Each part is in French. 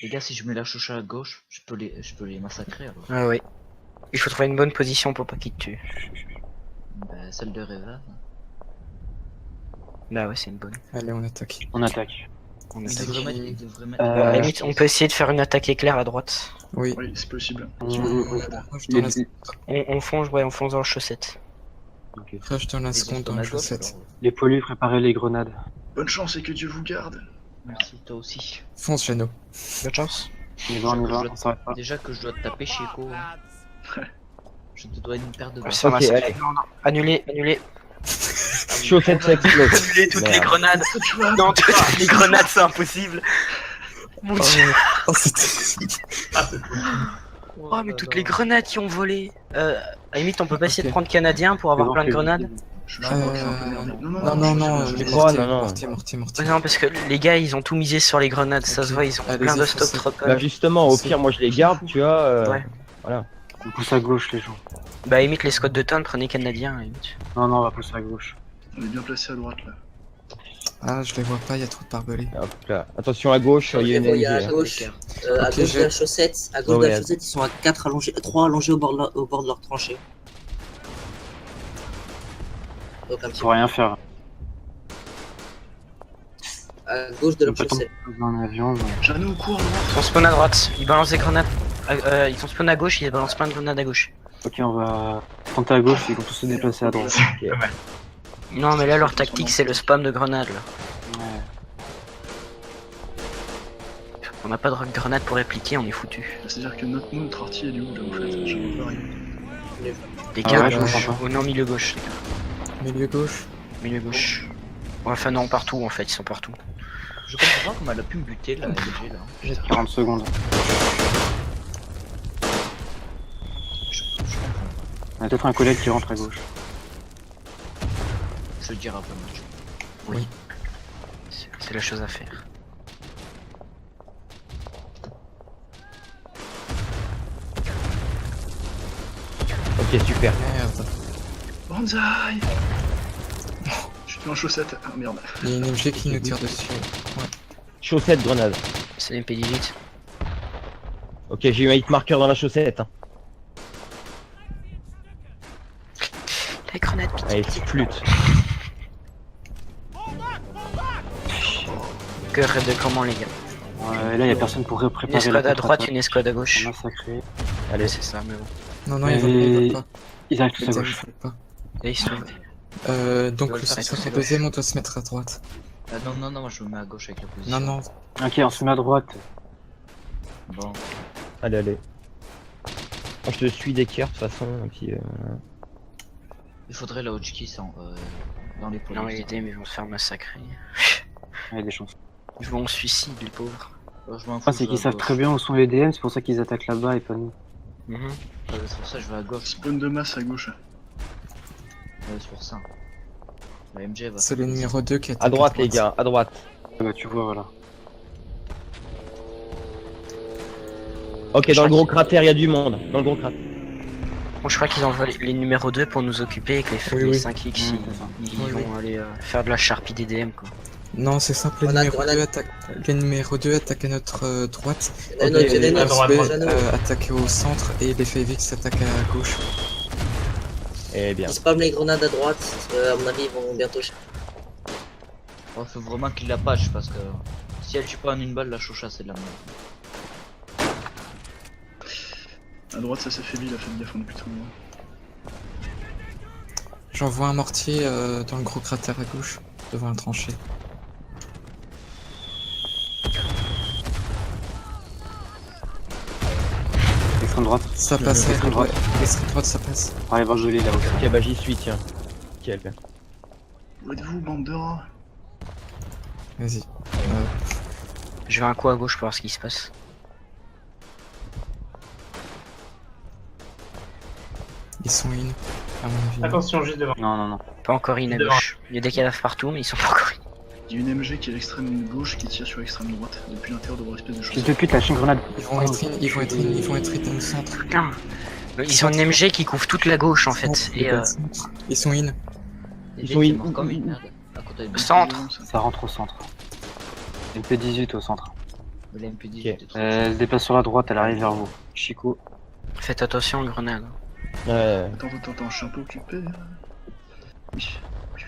Les gars, si je mets la choucha à gauche, je peux les massacrer alors. Ah oui. Il faut trouver une bonne position pour pas qu'ils te tuent. Bah, celle de Reva. Bah ouais, c'est une bonne. Allez, on attaque. On attaque. On Il attaque. devrait mettre. À la limite, on peut essayer de faire une attaque éclair à droite. Oui. Oui, c'est possible. Mmh. Rush dans la seconde. On fonce, ouais, on fonce dans le chaussette. Ok. Rush dans la Ils seconde sont dans à la gauche, chaussette. alors. Les poilus, préparez les grenades. Bonne chance et que Dieu vous garde. Merci, toi aussi. Fonce, Jano. Bonne chance. On y va, on y va, Je on s'arrête pas. Déjà que je dois te taper, Chico. Je te dois une paire de balles. Ça va, Ok, ça allez. fait- non, non. Annulez, annulez. Chaussette, ça explose. Annulez toutes les Merde. grenades. Non, toutes les grenades, c'est impossible. Mon dieu. Oh, c'était. Oh, mais toutes les grenades qui ont volé. À la limite, on peut pas essayer de Ok. prendre Canadien pour avoir C'est plein de bon, grenades. Je crois que je suis un peu merdé. Non, je suis crois, Mortier, non, non. Mortier. Non, parce que les gars, ils ont tout misé sur les grenades. Ça Ok. se voit, ils ont Allez-y, plein de foncez. stock tropical. Bah justement, au pire, moi je les garde, tu vois. Ouais. Voilà. On pousse à gauche, les gens. Bah, limite, les squads de tonne, prenez Canadien. à la limite. Non, non, on va pousser à gauche. On est bien placé à droite là. Ah, je les vois pas, il y a trop de barbelés. Hop là. Attention à gauche, il y a une Il y a à MG. gauche, à Ok, gauche de j'ai- la chaussette, à gauche Ouais, de la ouais. chaussette, ils sont à 4 allongés, 3 allongés au bord de leur tranchée. Donc un petit Faut rien faire. peu à gauche de On leur peut chaussette. tomber dans un avion. mais- Jeannot, cours à droite. Ils sont spawn à droite. Ils balancent des grenades. Ils sont spawn à gauche, ils balancent plein de grenades à gauche. Ok, on va tenter à gauche, ils vont tous se déplacer à droite. Non, mais là, leur tactique, c'est le spam de grenades. Là. Ouais. On n'a pas de grenades pour répliquer, on est foutu. C'est-à-dire que notre artillerie elle est où là en fait? Je vois pas rien. Les Ah gars, ouais, je gauche. comprends pas. Oh non, milieu gauche, les gars. Milieu gauche. Milieu gauche. Ouais, enfin, non, partout en fait, ils sont partout. Je comprends pas comment elle a pu me buter la LG là. 40 secondes. Je comprends pas. On a peut-être un collègue qui rentre à gauche. Je le dirai après le match. C'est la chose à faire. Ok, super. Merde. Banzai. Je suis en chaussette. Ah merde. Il y a une MG qui nous tire dessus. Chaussette, grenade. C'est l'MP18. Ok, j'ai eu un hit marker dans la chaussette. Hein. La grenade, Allez, flûte. que raid de comment, les gars. Ouais, là, y a personne pour Une préparer escouade la à droite, contre-attaque. une escouade à gauche. Massacré. Allez, C'est ça, mais bon. Non, non, ils veulent pas. Ils arrivent tous Ils à veulent gauche. pas. Et ils sont... Donc, veulent le faire 162ème, on doit se mettre à droite. Ah non, moi je me mets à gauche avec la position. Non, non. Ok, on se met à droite. Bon, allez, allez. Moi, je te suis d'équerre de toute façon, et puis il faudrait la Hodgkiss dans les points. Non, les DM, ils vont se faire massacrer. Il y a des chances. Ils vont au suicide, les pauvres. Je m'en fous. Ah, c'est je vais qu'ils à savent gauche. très bien où sont les DM, c'est pour ça qu'ils attaquent là-bas et pas nous. Ouais, c'est pour ça que je vais à gauche. Spawn de masse à gauche. Ouais, c'est pour ça. La MG va. C'est le numéro 2 qui attaque. à droite, les gars, à droite. Ah bah, tu vois, voilà. Ok, dans le gros cratère, il y a du monde. Dans le gros cratère. Bon, je crois qu'ils envoient les numéros 2 pour nous occuper et que Oui, les oui. 5X, Ouais, c'est ça. ils Oui, vont aller faire de la charpie des DM, quoi. Non, c'est simple, le Grenade, numéro 2 grenade. attaque. Le numéro 2 attaque à notre droite. Il y en a un autre, il y en a un autre. SB Jeannot. attaque au centre et les FAVX attaque à gauche. Eh bien. Ils spamment les grenades à droite, à mon avis ils vont bientôt. Oh, faut vraiment qu'il la patch parce que si elle tue pas en une balle, la choucha c'est de la merde. À droite ça s'affaiblit, la faites gaffe, on est plutôt loin. J'envoie un mortier dans le gros cratère à gauche, devant la tranchée. Extrême droite. Ça passe, Extrême droite. l'extrême droite ça passe. On va aller voir Jolie là-haut. Ok, bah j'y suis, tiens. Nickel. Où êtes-vous, bande de rats? Vas-y. Je vais un coup à gauche pour voir ce qui se passe. Ils sont in, à mon avis. Attention, juste devant. Non, non, non. Pas encore in à Devant. gauche. Il y a des cadavres partout, mais ils sont pas encore in. Il y a une MG qui est à l'extrême gauche qui tire sur l'extrême droite depuis l'intérieur de leur espèce de Fils chaussette. de pute, lâche une grenade. Ils vont être in, ils vont être in, ils vont être in dans le centre. Putain. Ils ont une MG qui couvre toute la gauche en fait. Et Ils sont in. Ils sont in- comme une merde. À côté de centre. Ça rentre au centre. MP18 au centre. Mais la MP10 Ok. j'étais trop Elle se déplace sur la droite, elle arrive vers vous. Chico. Faites attention aux grenades. Ouais. Attends, je suis un peu occupé. Oui.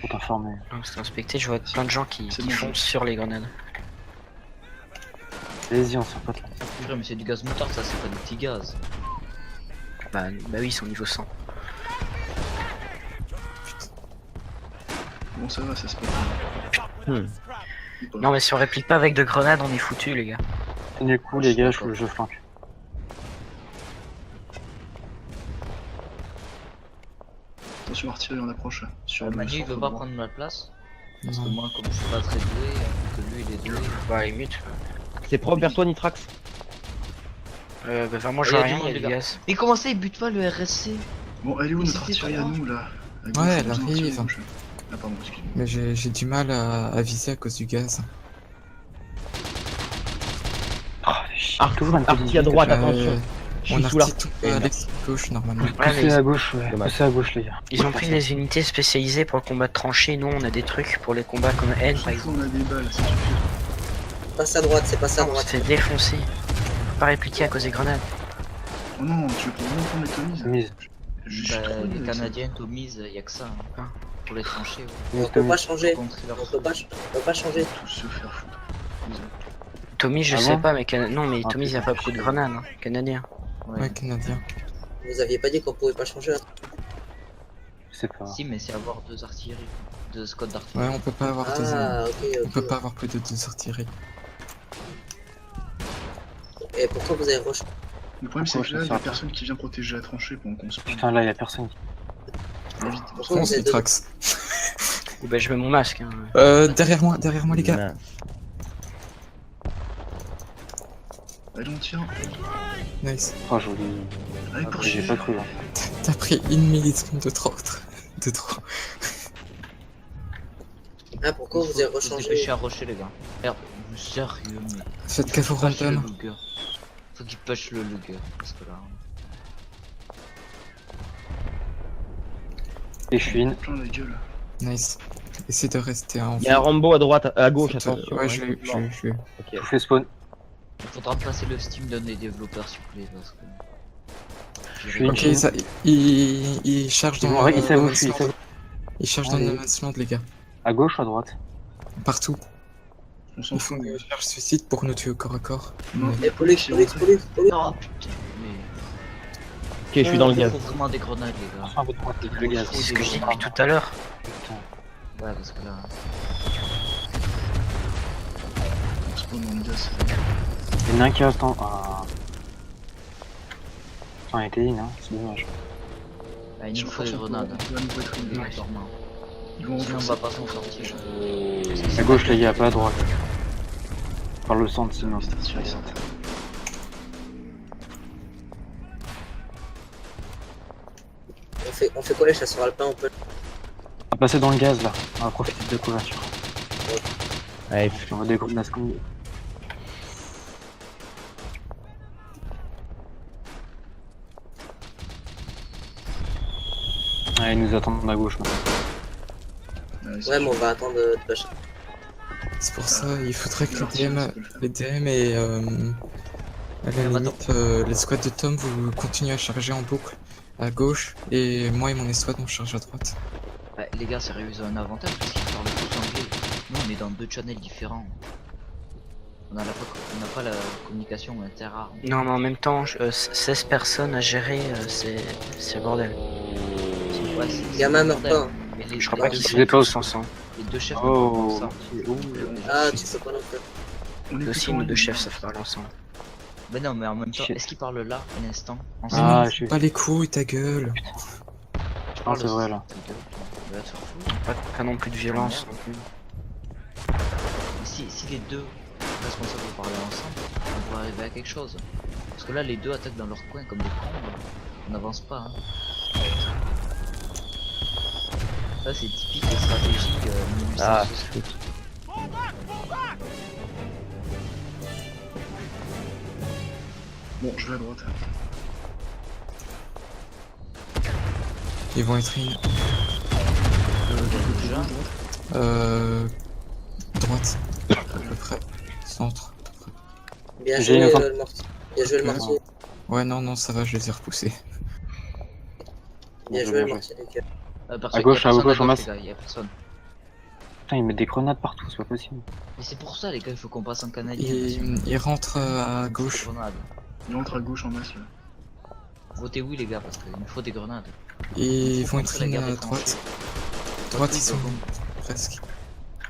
Pour t'informer. Non, c'est inspecté, je vois plein de gens qui C'est bon, foncent sur les grenades. Allez-y, on s'en pote là. purée, mais c'est du gaz moutarde, ça, c'est pas du petit gaz. Bah oui, ils sont niveau 100. Bon, ça va, ça se passe. Hmm. Non mais si on réplique pas avec de grenades, on est foutu les gars. Tenez le coup, les gars, je flanque. Attention, artillerie en approche. Sur le Manu, il centre veut pas droit. prendre ma place. Parce que Non. moi, comme je suis pas très doué, que lui, il est doué. Bah à la limite. C'est propre vers toi, Nitrax. Bah vers moi Il je y a vois du rien, monde, il y a les du gars. gaz. Mais comment ça, il bute pas le RSC? Bon, elle est où Mais notre c'était artillerie à trois. nous là À gauche, Ouais, on a elle besoin d'artillerie arrive. à gauche. Ah, pardon, excuse-moi. Mais j'ai du mal à viser à cause du gaz. Arti à droite, attention. Je On suis a sous la. tout à l'extrême gauche normalement. Ouais, mais Poussez à gauche, ouais. Dommage. Poussez à gauche, les gars. ils ont pris des unités spécialisées pour le combat de tranchées, nous on a des trucs pour les combats comme N par Par exemple. on a des balles, ça suffit. Passe à droite, c'est passé à On droite. se fait défoncer. Faut pas répliquer à cause des grenades. Oh non, tu veux pas vraiment prendre les Tomies Mise. Je suis Bah, trop nul les avec ça. Canadiens, Tomies, y a que ça. Hein. Ah. Pour les tranchées, ouais. On Mise, peut pas Tommy. changer. Contrer leur On peut pas changer. Tous se faire foutre. Désolé. Tommy je Ah sais bon pas mais non mais Ah, Tommy il y a pas beaucoup de grenades, hein. Canadien. Ouais. Ouais, canadien. Vous aviez pas dit qu'on pouvait pas changer là. Je sais pas. Si, mais c'est avoir deux artilleries. Deux squads d'artillerie. Ouais, on peut pas avoir deux. Ah, ok, On peut ok. pas avoir plus de deux artilleries. Et pourquoi vous avez rush? Le problème, c'est Pourquoi que je là, fais il y a ça personne qui vient protéger la tranchée pendant qu'on se prend. Putain, là, y'a personne. Vite. Pourquoi Fonce, vous êtes deux? Nitrax. Ou bah je mets mon masque. Hein. Derrière moi les gars. Mince. Allez, on tire. Nice. Oh, joli. Allez, J'ai poursuivez. pas cru, là. T'as pris une milliseconde de trop. De trop. Ah, pourquoi vous avez Faut se rechangé? dépêcher à rusher, les gars. Merde, sérieux, mais. Faites gaffe au Push le random. Luger. Faut qu'il push le Luger. Parce que là. Et je suis in. Plein la gueule. Nice. Essayez de rester en Il y a un Rambo à droite, à gauche, Faites, attention. ouais, je l'ai eu, Non. je l'ai eu. Ok. Je vous fais spawn. Il faudra passer le Steam d'un des développeurs, s'il vous plaît. Parce que. Je suis Ok, il charge dans Il No s'avoue, Man's Land. Il charge dans Allez. No Man's Land, les gars. À gauche ou à droite? Partout. On s'en Ils font fout. des charges suicides pour nous tuer au corps à corps. Non. Et Pollux. Oh putain, mais. Ok, je suis dans le Il gaz. faut vraiment des grenades, les gars. Enfin, à votre droite, le gaz. C'est ce que je dis depuis tout à l'heure. Putain. Ouais, parce que là. On spawn dans le gaz. Il y en a un qui reste en. Ah. Putain, il était in, hein. C'est dommage. Bah, il Sur nous faut des force, grenades. on va nous être une- Obligatoirement. Ils vont Sinon, on renforcer. va pas s'en sortir. À gauche, les gars, pas à droite. Par le centre, sinon. Cette artillerie, ça. On fait quoi les chasseurs alpins? On peut. On va passer dans le gaz, là. On va profiter de la couverture. Allez, On va des groupes NASCOM. Ouais, ils nous attendent à gauche maintenant. C'est Ouais, mais sûr. on va attendre de lâcher. C'est pour ça, il faudrait que L'artillerie, ça peut le faire. les DM et à la attends. limite, les squads de Tom, vous continuez à charger en boucle à gauche et moi et mon escouade on charge à droite. Bah, les gars, sérieux, ils ont un avantage parce qu'ils parlent tous anglais. Nous, on est dans deux channels différents. On n'a pas la communication interarmes. Non mais en même temps, 16 personnes à gérer, c'est le bordel. Ouais, c'est Gamin le meurt bordel. pas. Mais les, Je crois les pas deux qu'ils je sont l'ai pas tous ensemble. les deux chefs Oh, ne parlent pas ensemble. Ah, tu peux pas non plus. On est Aussi plutôt nos en deux ligne. chefs savent parler ensemble. Mais non, mais en même temps, Shit. est-ce qu'ils parlent là, un instant, Ah, ensemble? Ah, non, je suis. pas les couilles, ta gueule. Tu Non, parles c'est vrai, là. ta gueule, toi. Va te faire foutre. Pas non plus de violence non plus. Mais si les deux responsables parlaient ensemble, on pourrait arriver à quelque chose. Parce que là, les deux attaquent dans leur coin comme des cons. On n'avance pas. Hein. Ça, c'est typique et stratégique 1860. Ah, Bon, je vais à droite. Ils vont être in. Déjà, Droite. À peu près. Centre. Bien J'ai joué une le mortier. Bien joué le Ok. mortier. Ouais, non, non, ça va, je les ai repoussés. Bien Bien joué le joué. mortier du cœur. Personne, gauche, y a à personne gauche, en les masse. gars, y a personne. Putain, ils mettent des grenades partout, c'est pas possible. Mais c'est pour ça les gars, il faut qu'on passe en canadien. Il rentre à gauche. Grenade. Il entre à gauche en masse là. Votez oui les gars, parce qu'il nous faut des grenades. Et ils Faut vont contrer être la in guerre des à droite. tranchées. Droite, ils Oui, sont bon. presque.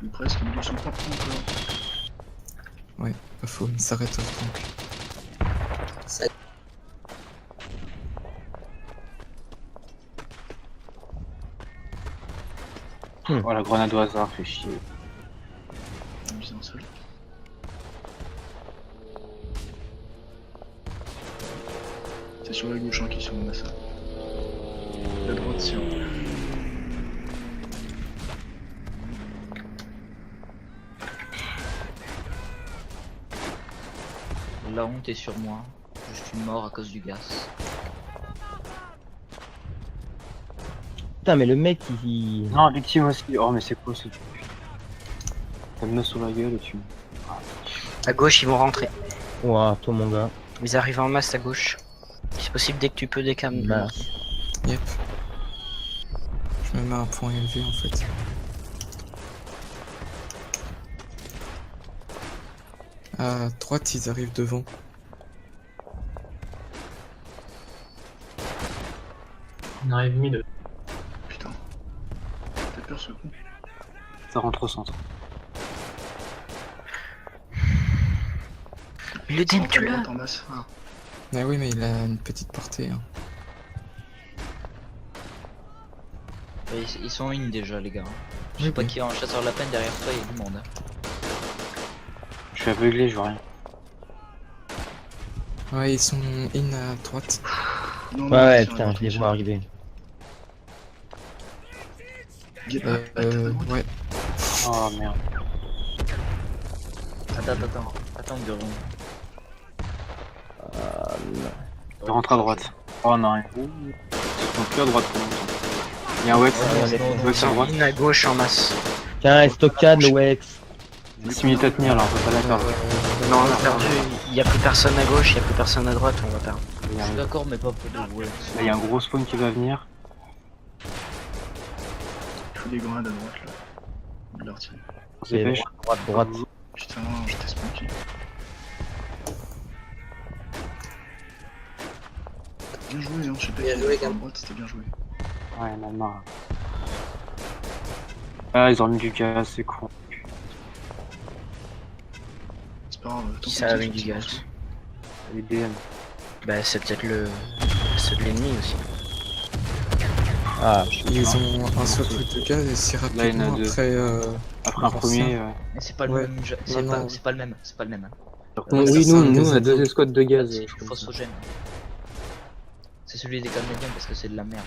Il est presque, ils sont pas prêts encore. Ouais, pas faux, ils s'arrêtent au tank. Ça... Oh, la grenade au hasard, fait chier. Il vise un seul. C'est sur la gauche hein, qui sont en masse. La droite tire. La honte est sur moi. Je suis mort à cause du gaz. Putain, mais le mec, il... Non, victime aussi. Oh, mais c'est quoi ce truc? Ça me met sur la gueule et tu. À gauche, ils vont rentrer. Ouah, toi, mon gars. Ils arrivent en masse à gauche. C'est possible dès que tu peux décam. Bah. Yep. Je me mets à un point élevé en fait. À droite, ils arrivent devant. On arrive mid. Putain. T'as peur ce con. Ça rentre au centre. Le Centre, DM, tu l'as. droite en masse. Ah oui, mais il a une petite portée. Hein. Et ils sont in déjà les gars. Je sais pas qui est en chasseur lapin derrière toi, il y a du monde. Hein. Je suis aveuglé, je vois rien. Ouais, ils sont in à droite. Non, non, Ouais, tire, putain, je les tire. vois arriver. Ouais. Oh merde. Attends, Gueron. Il rentre à droite. Oh non, ils sont plus à droite pour longtemps. Il y a un Wex, Wex à droite. Une à gauche en masse. Tiens, stockade, le Wex. 10 minutes à tenir là, on peut pas la perdre. Non, on a perdu. Il y a plus personne à gauche, il y a plus personne à droite, on va perdre. Je suis d'accord, mais pas pour de ouais. Là, il y a un gros spawn qui va venir. Il faut des grenades à droite là. De l'artillerie. On se dépêche. Droite. Putain, j'étais smoké. Bien joué, hein, je sais pas Bien qui joué, était à Gam. droite, c'était bien joué. Ouais, il en a marre. Ah, ils ont mis du gaz, c'est con. C'est pas grave. Qui tant ça qu'on avec tire, du c'est gaz parti. Les DM. Bah, c'est peut-être ceux de l'ennemi aussi. Ah, Ils ont un seul truc de gaz et si Là, il y en a rapidement deux. après... Après un premier. Mais c'est pas le Ouais. même. Non, C'est pas le même. C'est pas le même. Hein. oui, ça, nous, c'est on a deux escouades de gaz. C'est du phosphogène. C'est celui des Canadiens parce que c'est de la merde.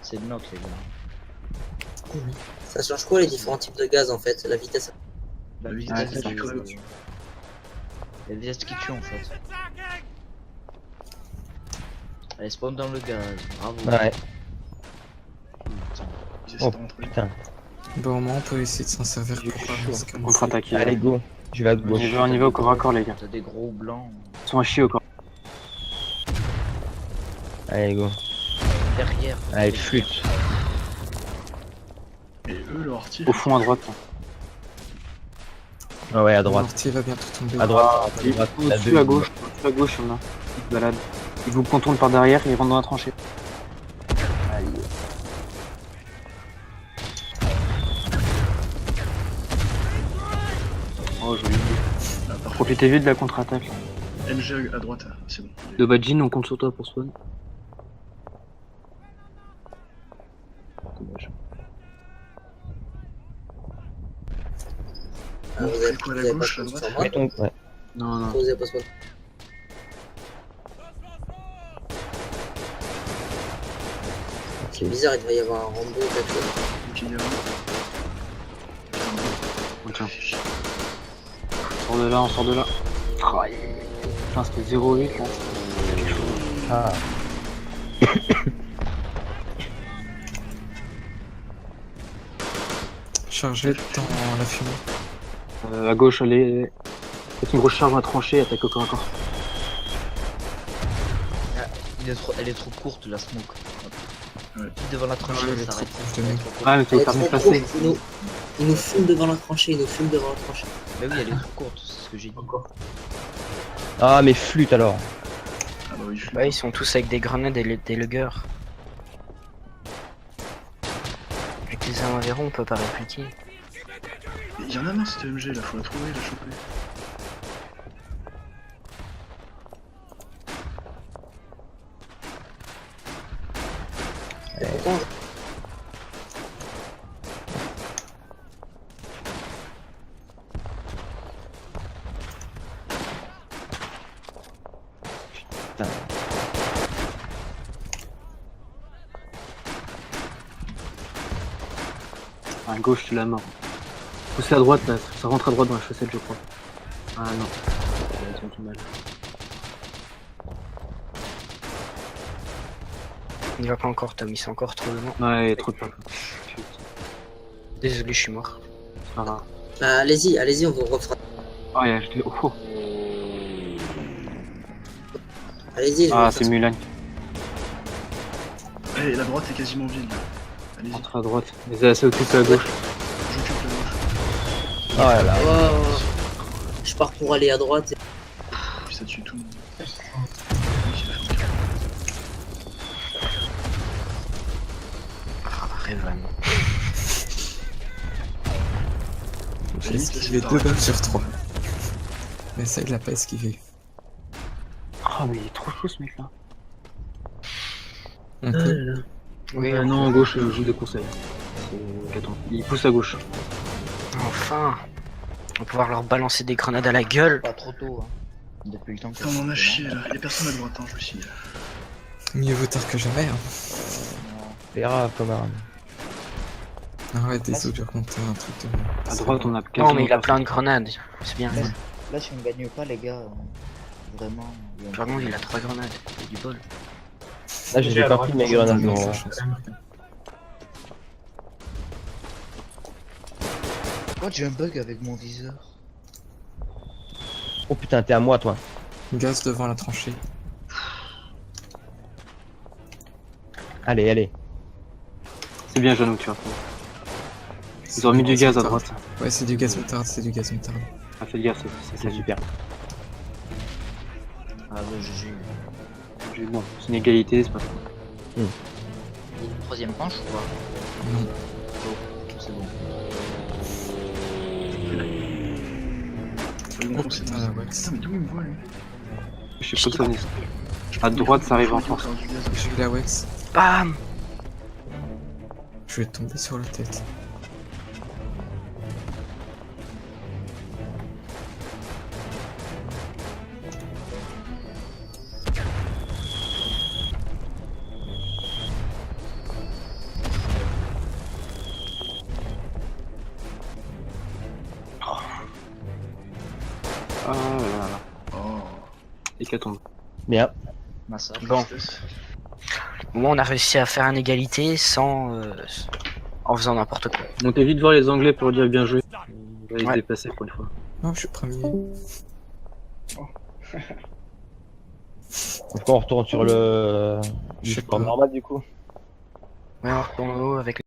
C'est de notre les gars. Ça change quoi les différents types de gaz en fait? La vitesse. La Ouais, vitesse c'est qui du tue. dessus. La vitesse qui tue en fait. Allez, spawn dans le gaz. Bravo. Ouais. Ils Oh essaient de rentrer. putain. Bon, au moins on peut essayer de s'en servir Du pour chaud. se camoufler. Contre-attaquer. Allez, go. Je vais à gauche. On y va au corps à corps, les gars. T'as des gros blancs Ils sont à chier au corps. Allez, go. derrière. Allez, flûte. Et eux, leur artillerie. Au fond à droite. Ah ouais, à Le droite. mortier va bientôt tomber. À droite. Et au-dessus à gauche. Au-dessus à gauche, il y en a. Ils se baladent. Ils vous contournent par derrière et ils rentrent dans la tranchée. Aïe. Oh, joli. Ah, parfait. Profitez vite de la contre-attaque. là. LG à droite, c'est bon. De Badjin, on compte sur toi pour spawn. Dommage. Ah, vous fait avez, quoi, vous la avez gauche, pas la de droite sur moi? Mets ton... Ouais. Non, non. Vous avez pas de spot. C'est bizarre, il devrait y avoir un Rambo ou quelque chose. Ok, il y a un. On tient. On sort de là, on sort de là. Oh, aïe. Putain, c'était 0,8 là. C'était quelque chose. Ah. Chargé dans la fumée. À gauche, allez. Faites une grosse charge dans la tranchée, attaque au corps à corps. Elle est trop courte la smoke. Ouais. Pile devant la tranchée, Ouais, elle est ça trop arrête. proche de nous. Ah, mais tu Elle vas est faire trop une courte, passer. il nous fume devant la tranchée, il nous fume devant la tranchée. Mais oui, elle est trop courte, c'est ce que j'ai dit. Ah, mais flûte alors. Ah bah oui, je suis. Ouais, ils sont tous avec des grenades et des luggers. Avec les armes à verrou, on peut pas répliquer. Il y en a marre cette MG là, faut la trouver, la choper. À gauche, tu l'as mort. Poussez à droite là, ça rentre à droite dans la chaussette, je crois. Ah non. Ils ont du mal. Il va pas encore, Tom, ils sont encore trop devant. Ouais, il y a trop de temps. Désolé, je suis mort. C'est pas grave. Bah, allez-y, on vous refera. Oh, il y a je l'ai- oh. Allez-y, je Ah, vais c'est faire Mulan. Eh, la droite est quasiment vide là. Allez-y, Rentre à droite. Les AC occupés à gauche. j'occupe la gauche. Oh là là. ça. Oh, je pars pour aller à droite. Puis ça tue tout le monde. Ah, Revan. J'ai Limite, là, esquivé c'est 2 pareil. balles sur 3. Mais ça, il l'a pas esquivé. Oh, mais il est trop chaud ce mec là. On peut. Oui, Non, à gauche, je joue des conseils. Attends, il pousse à gauche. enfin. On va pouvoir leur balancer des grenades à la gueule. Pas trop tôt, hein. Depuis le temps que. Putain, on en a chié là. Y'a personne à droite, hein, je me suis. Mieux vaut tard que jamais. Hein. Verra, camarade. Arrête des autres, je vais raconter un truc de. À droite, on a quasiment. Non, mais il a pas- plein de grenades. C'est bien. Là, si on gagne pas, les gars, vraiment. Par contre, il a 3 grenades. Il y a du bol. Là, j'ai pas pris mes grenades, non. Non, chance. Pourquoi j'ai un bug avec mon viseur? Oh putain, t'es à moi, toi. Gaz devant la tranchée. Allez, allez. C'est bien, Jeannot, tu vois. Ils ont mis du gaz à droite. Ouais, c'est du gaz moutarde, c'est du gaz moutarde. Ah, fais gaffe, C'est super. Ah ouais, GG. Bon, c'est une égalité, c'est pas grave. Troisième planche ou quoi? Non. C'est bon. Ils vont Oh foncer putain, dans la ça. wax. Putain, mais d'où il me voit lui? Je sais pas de ça. À droite, ça arrive en France. force. J'ai eu la Wex. Bam. Je vais tomber sur la tête. Ah là là. Oh. Hécatombe. Bien. Massacre. Bon. Moi, on a réussi à faire une égalité sans. En faisant n'importe quoi. Donc évite de voir les Anglais pour dire bien joué. On va se Ouais. déplacer pour une fois. Non, je suis premier. Donc on retourne sur le. Je sais score pas. normal du coup. Ouais, on retourne au haut avec